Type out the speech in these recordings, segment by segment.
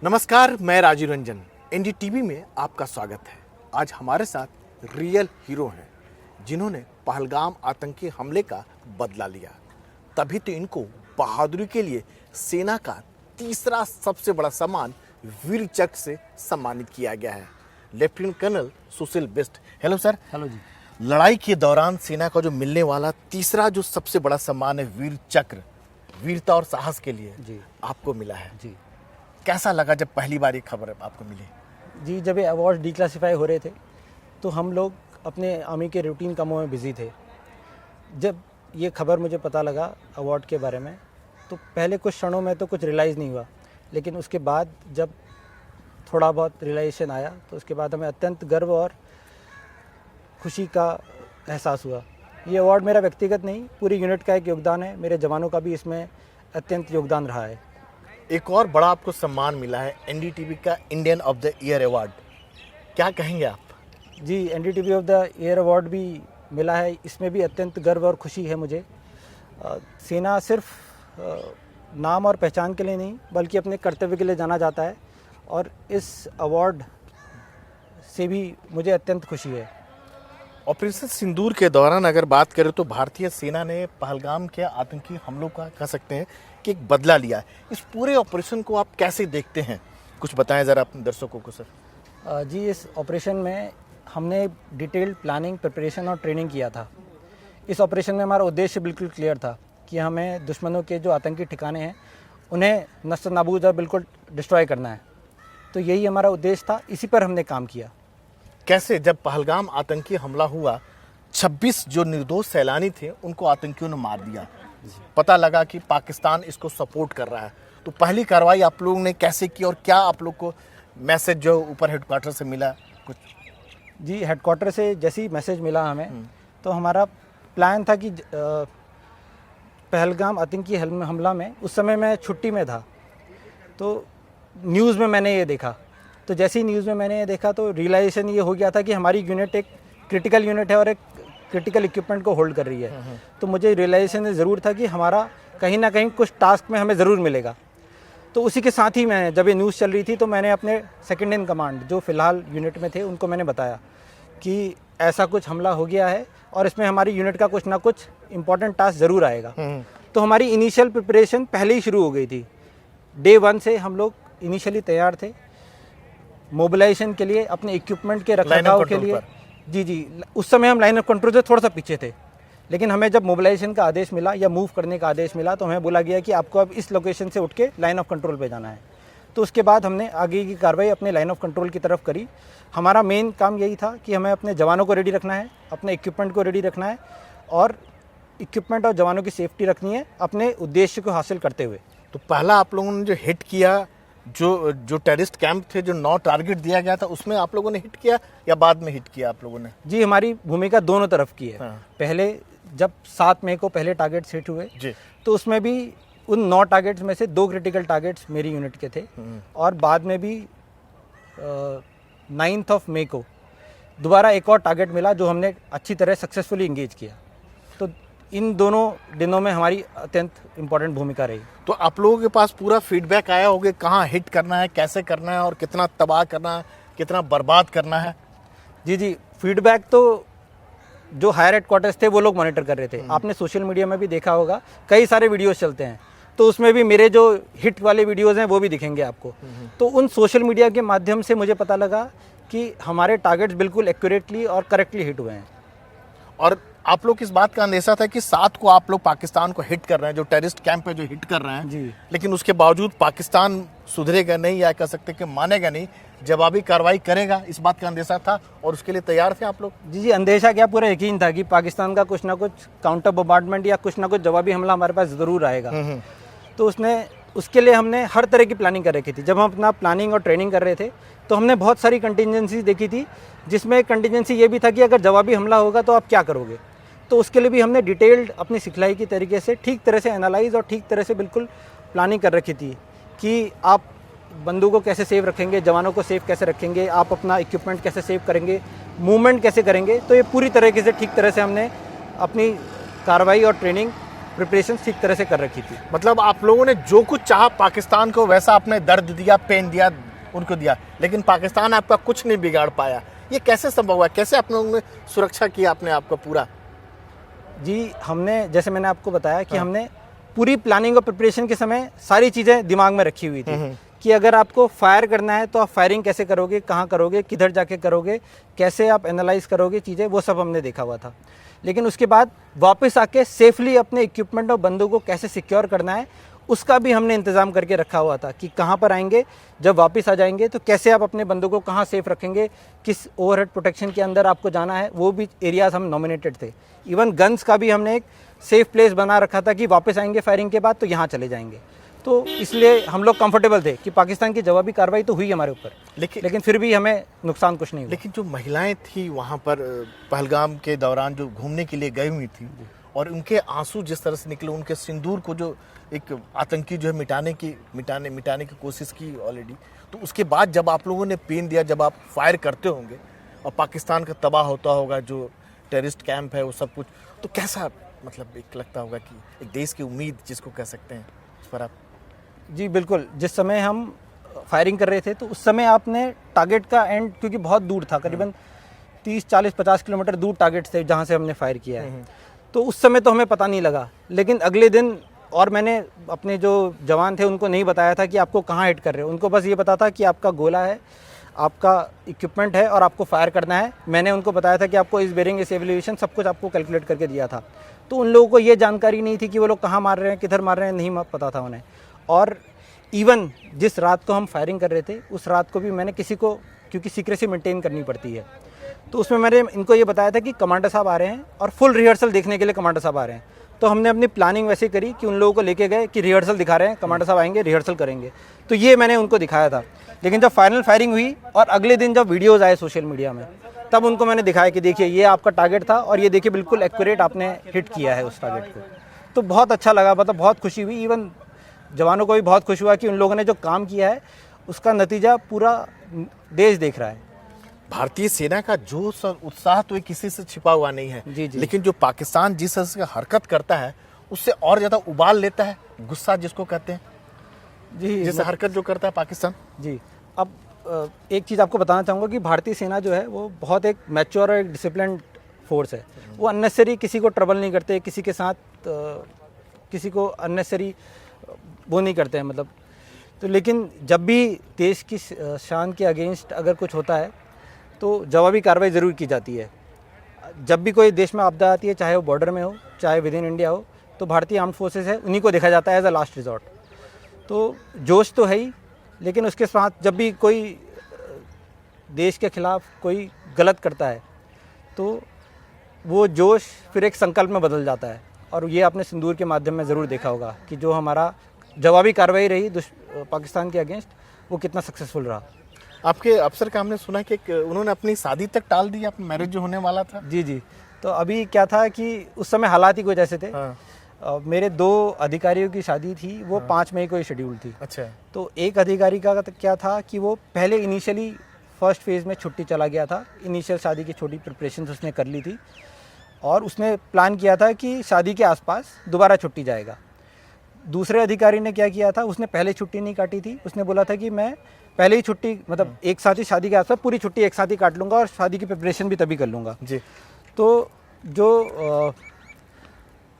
नमस्कार, मैं राजीव रंजन। एनडीटीवी में आपका स्वागत है। आज हमारे साथ रियल हीरो हैं जिन्होंने पहलगाम आतंकी हमले का बदला लिया। तभी तो इनको बहादुरी के लिए सेना का तीसरा सबसे बड़ा सम्मान वीर चक्र से सम्मानित किया गया है। Lieutenant colonel Sushil Bisht. Hello sir. Hello जी। लड़ाई के दौरान सेना का जो मिलने वाला तीसरा जो सबसे बड़ा सम्मान है वीर चक्र, वीरता और साहस के लिए जी आपको मिला है। जी कैसा लगा जब पहली बार ये खबर आपको मिली? जी, जब ये अवार्ड डिक्लासिफाई हो रहे थे तो हम लोग अपने आर्मी के रूटीन कामों में बिजी थे। जब ये खबर मुझे पता लगा अवार्ड के बारे में तो पहले कुछ क्षणों में तो कुछ रियलाइज़ नहीं हुआ, लेकिन उसके बाद जब थोड़ा बहुत रियलाइजेशन आया तो उसके बाद हमें अत्यंत गर्व और खुशी का एहसास हुआ। ये अवार्ड मेरा व्यक्तिगत नहीं, पूरी यूनिट का एक योगदान है। मेरे जवानों का भी इसमें अत्यंत योगदान रहा है। एक और बड़ा आपको सम्मान मिला है, एनडीटीवी का Indian of the year award. क्या कहेंगे आप? जी, NDTV of the year award भी मिला है। इसमें भी अत्यंत गर्व और खुशी है मुझे। सेना सिर्फ नाम और पहचान के लिए नहीं बल्कि अपने कर्तव्य के लिए जाना जाता है और इस अवार्ड से भी मुझे अत्यंत खुशी है। ऑपरेशन सिंदूर के दौरान अगर बात करें तो भारतीय सेना ने पहलगाम के आतंकी हमलों का कह सकते हैं कि एक बदला लिया है। इस पूरे ऑपरेशन को आप कैसे देखते हैं, कुछ बताएं ज़रा अपने दर्शकों को सर। जी, इस ऑपरेशन में हमने डिटेल्ड प्लानिंग, प्रिपरेशन और ट्रेनिंग किया था। इस ऑपरेशन में हमारा उद्देश्य बिल्कुल क्लियर था कि हमें दुश्मनों के जो आतंकी ठिकाने हैं उन्हें नस्ल नाबूद और बिल्कुल डिस्ट्रॉय करना है। तो यही हमारा उद्देश्य था, इसी पर हमने काम किया। कैसे जब पहलगाम आतंकी हमला हुआ, 26 जो निर्दोष सैलानी थे उनको आतंकियों ने मार दिया, पता लगा कि पाकिस्तान इसको सपोर्ट कर रहा है, तो पहली कार्रवाई आप लोगों ने कैसे की और क्या आप लोग को मैसेज जो ऊपर हेडक्वार्टर से मिला कुछ? जी, हेडक्वार्टर से जैसे ही मैसेज मिला हमें तो हमारा प्लान था कि पहलगाम आतंकी हमला में उस समय मैं छुट्टी में था, तो न्यूज़ में मैंने ये देखा। तो जैसे ही न्यूज़ में मैंने ये देखा तो रियलाइजेशन ये हो गया था कि हमारी यूनिट एक क्रिटिकल यूनिट है और एक क्रिटिकल इक्विपमेंट को होल्ड कर रही है। तो मुझे रियलाइजेशन ज़रूर था कि हमारा कहीं ना कहीं कुछ टास्क में हमें ज़रूर मिलेगा। तो उसी के साथ ही मैं, जब ये न्यूज़ चल रही थी तो मैंने अपने सेकंड इन कमांड जो फ़िलहाल यूनिट में थे उनको मैंने बताया कि ऐसा कुछ हमला हो गया है और इसमें हमारी यूनिट का कुछ ना कुछ इम्पॉर्टेंट टास्क ज़रूर आएगा। तो हमारी इनिशियल प्रिपरेशन पहले ही शुरू हो गई थी। डे 1 से हम लोग इनिशियली तैयार थे मोबिलाइजेशन के लिए, अपने इक्विपमेंट के रखरखाव के लिए। जी, उस समय हम लाइन ऑफ कंट्रोल से थोड़ा सा पीछे थे, लेकिन हमें जब मोबिलाइजेशन का आदेश मिला या मूव करने का आदेश मिला तो हमें बोला गया कि आपको अब इस लोकेशन से उठ के लाइन ऑफ कंट्रोल पे जाना है। तो उसके बाद हमने आगे की कार्रवाई अपने लाइन ऑफ कंट्रोल की तरफ करी। हमारा मेन काम यही था कि हमें अपने जवानों को रेडी रखना है, अपने इक्विपमेंट को रेडी रखना है और इक्विपमेंट और जवानों की सेफ्टी रखनी है अपने उद्देश्य को हासिल करते हुए। तो पहला आप लोगों ने जो हिट किया, जो टेररिस्ट कैंप थे, जो 9 टारगेट दिया गया था, उसमें आप लोगों ने हिट किया या बाद में हिट किया आप लोगों ने? जी, हमारी भूमिका दोनों तरफ की है। हाँ। पहले जब 7 मई को पहले टारगेट्स हिट हुए जी, तो उसमें भी उन 9 टारगेट्स में से 2 क्रिटिकल टारगेट्स मेरी यूनिट के थे और बाद में भी 9 मई को दोबारा एक और टारगेट मिला जो हमने अच्छी तरह सक्सेसफुली इंगेज किया। तो इन दोनों दिनों में हमारी अत्यंत इम्पोर्टेंट भूमिका रही। तो आप लोगों के पास पूरा फीडबैक आया होगा कहाँ हिट करना है, कैसे करना है और कितना तबाह करना है, कितना बर्बाद करना है? जी, फीडबैक तो जो हायर हेडक्वार्टर्स थे वो लोग मॉनिटर कर रहे थे। आपने सोशल मीडिया में भी देखा होगा, कई सारे वीडियोस चलते हैं, तो उसमें भी मेरे जो हिट वाले वीडियोस हैं वो भी दिखेंगे आपको। तो उन सोशल मीडिया के माध्यम से मुझे पता लगा कि हमारे टारगेट्स बिल्कुल एक्यूरेटली और करेक्टली हिट हुए हैं। और आप लोग इस बात का अंदेशा था कि 7 को आप लोग पाकिस्तान को हिट कर रहे हैं, जो टेररिस्ट कैंप है जो हिट कर रहे हैं जी, लेकिन उसके बावजूद पाकिस्तान सुधरेगा नहीं या कह सकते कि मानेगा नहीं, जवाबी कार्रवाई करेगा, इस बात का अंदेशा था और उसके लिए तैयार थे आप लोग? जी, अंदेशा क्या, पूरा यकीन था कि पाकिस्तान का कुछ ना कुछ काउंटर बम्बार्डमेंट या कुछ ना कुछ जवाबी हमला हमारे पास ज़रूर आएगा। तो उसके लिए हमने हर तरह की प्लानिंग कर रखी थी। जब हम अपना प्लानिंग और ट्रेनिंग कर रहे थे तो हमने बहुत सारी कंटिजेंसी देखी थी, जिसमें कंटिजेंसी ये भी था कि अगर जवाबी हमला होगा तो आप क्या करोगे। तो उसके लिए भी हमने डिटेल्ड अपनी सिखलाई की तरीके से ठीक तरह से एनालाइज और ठीक तरह से बिल्कुल प्लानिंग कर रखी थी कि आप बंदूक को कैसे सेव रखेंगे, जवानों को सेव कैसे रखेंगे, आप अपना इक्विपमेंट कैसे सेव करेंगे, मूवमेंट कैसे करेंगे। तो ये पूरी तरीके से ठीक तरह से हमने अपनी कार्रवाई और ट्रेनिंग प्रिपरेशन ठीक तरह से कर रखी थी। मतलब आप लोगों ने जो कुछ चाहा पाकिस्तान को वैसा आपने दर्द दिया, पेन दिया, उनको दिया, लेकिन पाकिस्तान आपका कुछ नहीं बिगाड़ पाया। ये कैसे संभव हुआ? कैसे आप लोगों ने सुरक्षा की आपने आपका पूरा? जी, हमने जैसे मैंने आपको बताया कि हमने पूरी प्लानिंग और प्रिपरेशन के समय सारी चीज़ें दिमाग में रखी हुई थी कि अगर आपको फायर करना है तो आप फायरिंग कैसे करोगे, कहाँ करोगे, किधर जाके करोगे, कैसे आप एनालाइज करोगे चीज़ें, वो सब हमने देखा हुआ था। लेकिन उसके बाद वापस आके सेफली अपने इक्विपमेंट और बंदूक को कैसे सिक्योर करना है उसका भी हमने इंतज़ाम करके रखा हुआ था कि कहाँ पर आएंगे, जब वापस आ जाएंगे तो कैसे आप अपने बंदूकों को कहाँ सेफ रखेंगे, किस ओवरहेड प्रोटेक्शन के अंदर आपको जाना है, वो भी एरियाज़ हम नॉमिनेटेड थे। इवन गन्स का भी हमने एक सेफ प्लेस बना रखा था कि वापस आएंगे फायरिंग के बाद तो यहाँ चले जाएंगे। तो इसलिए हम लोग कंफर्टेबल थे कि पाकिस्तान की जवाबी कार्रवाई तो हुई हमारे ऊपर, लेकिन फिर भी हमें नुकसान कुछ नहीं हुआ। लेकिन जो महिलाएं थी वहाँ पर पहलगाम के दौरान जो घूमने के लिए गई हुई थी, और उनके आंसू जिस तरह से निकले, उनके सिंदूर को जो एक आतंकी जो है मिटाने की कोशिश की ऑलरेडी, तो उसके बाद जब आप लोगों ने पेन दिया, जब आप फायर करते होंगे और पाकिस्तान का तबाह होता होगा, जो टेररिस्ट कैंप है वो सब कुछ, तो कैसा मतलब एक लगता होगा कि एक देश की उम्मीद जिसको कह सकते हैं, उस पर आप? जी बिल्कुल, जिस समय हम फायरिंग कर रहे थे तो उस समय आपने टारगेट का एंड, क्योंकि बहुत दूर था, करीबन 30, 40, 50 किलोमीटर दूर टारगेट थे जहाँ से हमने फायर किया है, तो उस समय तो हमें पता नहीं लगा। लेकिन अगले दिन, और मैंने अपने जो जवान थे उनको नहीं बताया था कि आपको कहाँ हिट कर रहे हो, उनको बस ये पता था कि आपका गोला है, आपका इक्विपमेंट है और आपको फायर करना है। मैंने उनको बताया था कि आपको इस बेरिंग, इस एवल्यूएशन सब कुछ आपको कैलकुलेट करके दिया था। तो उन लोगों को ये जानकारी नहीं थी कि वो लोग कहाँ मार रहे हैं, किधर मार रहे हैं, नहीं पता था उन्हें। और इवन जिस रात को हम फायरिंग कर रहे थे उस रात को भी मैंने किसी को, क्योंकि सीक्रेसी मेंटेन करनी पड़ती है, तो उसमें मैंने इनको ये बताया था कि कमांडर साहब आ रहे हैं और फुल रिहर्सल देखने के लिए कमांडर साहब आ रहे हैं। तो हमने अपनी प्लानिंग वैसे करी कि उन लोगों को लेके गए कि रिहर्सल दिखा रहे हैं, कमांडर साहब आएंगे, रिहर्सल करेंगे। तो ये मैंने उनको दिखाया था। लेकिन जब फाइनल फायरिंग हुई और अगले दिन जब वीडियोज़ आए सोशल मीडिया में, तब उनको मैंने दिखाया कि देखिए ये आपका टारगेट था और ये देखिए बिल्कुल एक्यूरेट आपने हिट किया है उस टारगेट को। तो बहुत अच्छा लगा, मतलब बहुत खुशी हुई। इवन जवानों को भी बहुत खुश हुआ कि उन लोगों ने जो काम किया है उसका नतीजा पूरा देश देख रहा है। भारतीय सेना का जोश और उत्साह तो किसी से छिपा हुआ नहीं है। जी जी। लेकिन जो पाकिस्तान जिस तरह से हरकत करता है उससे और ज़्यादा उबाल लेता है, गुस्सा जिसको कहते हैं, जी, जिस हरकत जो करता है पाकिस्तान। जी, अब एक चीज़ आपको बताना चाहूँगा कि भारतीय सेना जो है वो बहुत एक मैच्योर और एक डिसिप्लिन फोर्स है। वो अननेसेसरी किसी को ट्रबल नहीं करते, किसी के साथ किसी को अननेसेसरी वो नहीं करते हैं, मतलब। तो लेकिन जब भी देश की शान के अगेंस्ट अगर कुछ होता है तो जवाबी कार्रवाई ज़रूर की जाती है। जब भी कोई देश में आपदा आती है, चाहे वो बॉर्डर में हो, चाहे विद इन इंडिया हो, तो भारतीय आर्म्ड फोर्सेस है, उन्हीं को देखा जाता है एज अ लास्ट रिजॉर्ट। तो जोश तो है ही, लेकिन उसके साथ जब भी कोई देश के खिलाफ कोई गलत करता है तो वो जोश फिर एक संकल्प में बदल जाता है। और ये आपने सिंदूर के माध्यम में ज़रूर देखा होगा कि जो हमारा जवाबी कार्रवाई रही पाकिस्तान के अगेंस्ट, वो कितना सक्सेसफुल रहा। आपके अफसर का हमने सुना कि उन्होंने अपनी शादी तक टाल दी, अपना मैरिज जो होने वाला था। जी जी। तो अभी क्या था कि उस समय हालात ही कुछ ऐसे थे। मेरे 2 अधिकारियों की शादी थी, वो 5 मई को ही शेड्यूल थी। अच्छा। तो एक अधिकारी का क्या था कि वो पहले इनिशियली फर्स्ट फेज़ में छुट्टी चला गया था। इनिशियल शादी की छोटी प्रिपरेशन उसने कर ली थी और उसने प्लान किया था कि शादी के आसपास दोबारा छुट्टी जाएगा। दूसरे अधिकारी ने क्या किया था, उसने पहले छुट्टी नहीं काटी थी। उसने बोला था कि मैं पहले ही छुट्टी, मतलब एक साथ ही शादी के आसपास पूरी छुट्टी एक साथ ही काट लूँगा और शादी की प्रिपरेशन भी तभी कर लूँगा जी। तो जो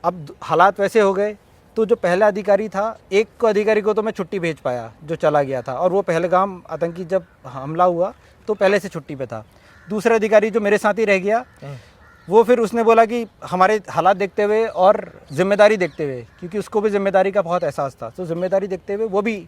अब हालात वैसे हो गए, तो जो पहला अधिकारी था, एक अधिकारी को तो मैं छुट्टी भेज पाया जो चला गया था, और वो पहलगाम आतंकी जब हमला हुआ तो पहले से छुट्टी पे था। दूसरा अधिकारी जो मेरे साथ ही रह गया, वो फिर उसने बोला कि हमारे हालात देखते हुए और जिम्मेदारी देखते हुए, क्योंकि उसको भी जिम्मेदारी का बहुत एहसास था, तो जिम्मेदारी देखते हुए वो भी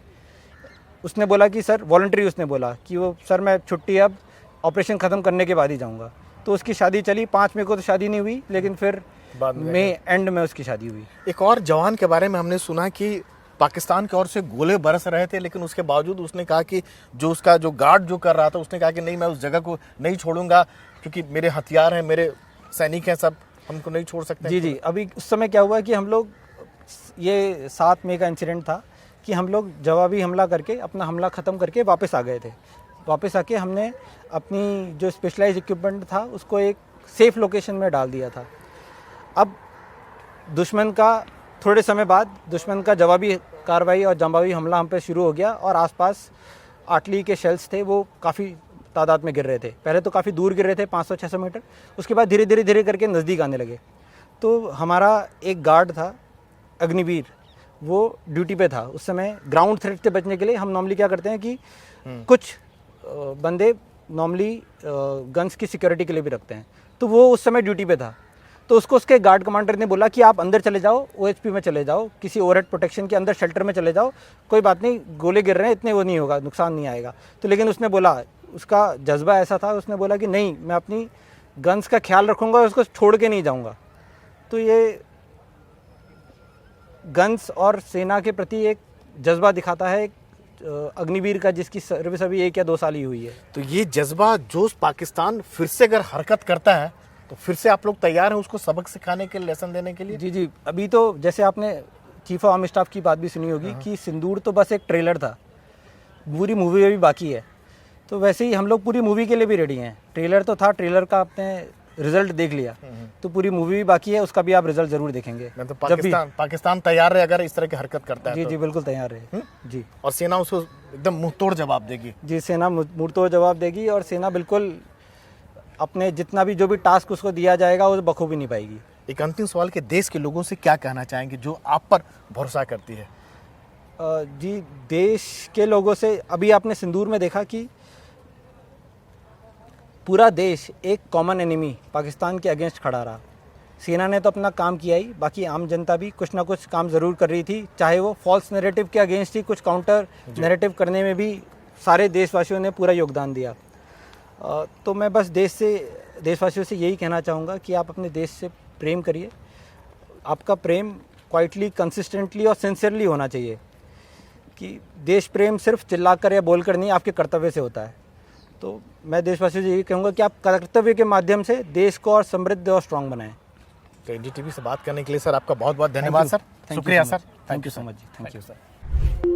उसने बोला कि सर वॉलंटरी, उसने बोला कि वो सर मैं छुट्टी अब ऑपरेशन ख़त्म करने के बाद ही जाऊँगा। तो उसकी शादी चली। 5 मई को तो शादी नहीं हुई, लेकिन फिर मई एंड में उसकी शादी हुई। एक और जवान के बारे में हमने सुना कि पाकिस्तान की ओर से गोले बरस रहे थे, लेकिन उसके बावजूद उसने कहा कि जो उसका जो गार्ड जो कर रहा था, उसने कहा कि नहीं, मैं उस जगह को नहीं छोड़ूंगा क्योंकि मेरे हथियार हैं, मेरे सैनिक हैं, सब हमको नहीं छोड़ सकते। जी जी। अभी उस समय क्या हुआ कि हम लोग, ये 7 मई का इंसिडेंट था कि हम लोग जवाबी हमला करके अपना हमला ख़त्म करके वापस आ गए थे। वापस आके हमने अपनी जो स्पेशलाइज इक्विपमेंट था उसको एक सेफ़ लोकेशन में डाल दिया था। अब दुश्मन का थोड़े समय बाद दुश्मन का जवाबी कार्रवाई और जवाबी हमला हम पे शुरू हो गया और आसपास आर्टिलरी के शेल्स थे वो काफ़ी तादाद में गिर रहे थे। पहले तो काफ़ी दूर गिर रहे थे 500-600 मीटर, उसके बाद धीरे धीरे करके नज़दीक आने लगे। तो हमारा एक गार्ड था अग्निवीर, वो ड्यूटी पे था उस समय। ग्राउंड थ्रेट से बचने के लिए हम नॉर्मली क्या करते हैं कि कुछ बंदे नॉर्मली गन्स की सिक्योरिटी के लिए भी रखते हैं, तो वो उस समय ड्यूटी पे था। तो उसको उसके गार्ड कमांडर ने बोला कि आप अंदर चले जाओ, OHP में चले जाओ, किसी ओवरहेड प्रोटेक्शन के अंदर शेल्टर में चले जाओ, कोई बात नहीं, गोले गिर रहे हैं, इतने वो नहीं होगा, नुकसान नहीं आएगा। तो लेकिन उसने बोला, उसका जज्बा ऐसा था, उसने बोला कि नहीं, मैं अपनी गन्स का ख्याल रखूँगा, उसको छोड़ के नहीं जाऊँगा। तो ये गन्स और सेना के प्रति एक जज्बा दिखाता है अग्निवीर का, जिसकी सर्विस अभी 1 या 2 साल ही हुई है। तो ये जज्बा जोश पाकिस्तान फिर से अगर हरकत करता है तो फिर से आप लोग तैयार हैं उसको सबक सिखाने के लिए, लेसन देने के लिए? जी, अभी तो जैसे आपने चीफ ऑफ आर्मी स्टाफ की बात भी सुनी होगी कि सिंदूर तो बस एक ट्रेलर था, पूरी मूवी अभी बाकी है। तो वैसे ही हम लोग पूरी मूवी के लिए भी रेडी हैं। ट्रेलर तो था, ट्रेलर का आपने रिजल्ट देख लिया, तो पूरी मूवी भी बाकी है, उसका भी आप रिजल्ट जरूर देखेंगे। तो पाकिस्तान तैयार है अगर इस तरह की हरकत करता है? जी, बिल्कुल तैयार है जी। और सेना उसको एकदम मुंहतोड़ जवाब देगी? जी, सेना मुंहतोड़ जवाब देगी और सेना बिल्कुल अपने जितना भी जो भी टास्क उसको दिया जाएगा वो बखूबी निभाएगी। एक अंतिम सवाल कि देश के लोगों से क्या कहना चाहेंगे जो आप पर भरोसा करती है? जी, देश के लोगों से अभी आपने सिंदूर में देखा कि पूरा देश एक कॉमन एनिमी पाकिस्तान के अगेंस्ट खड़ा रहा। सेना ने तो अपना काम किया ही, बाकी आम जनता भी कुछ ना कुछ काम ज़रूर कर रही थी, चाहे वो फॉल्स नैरेटिव के अगेंस्ट ही, कुछ काउंटर नैरेटिव करने में भी सारे देशवासियों ने पूरा योगदान दिया। तो मैं बस देशवासियों से यही कहना चाहूँगा कि आप अपने देश से प्रेम करिए। आपका प्रेम क्वाइटली, कंसिस्टेंटली और सिंसियरली होना चाहिए कि देश प्रेम सिर्फ चिल्लाकर या बोलकर नहीं, आपके कर्तव्य से होता है। तो मैं देशवासियों से यही कहूँगा कि आप कर्तव्य के माध्यम से देश को और समृद्ध और स्ट्रांग बनाएं। तो NDTV से बात करने के लिए सर आपका बहुत बहुत धन्यवाद सर। शुक्रिया sir. Thank you so much. Thank you sir.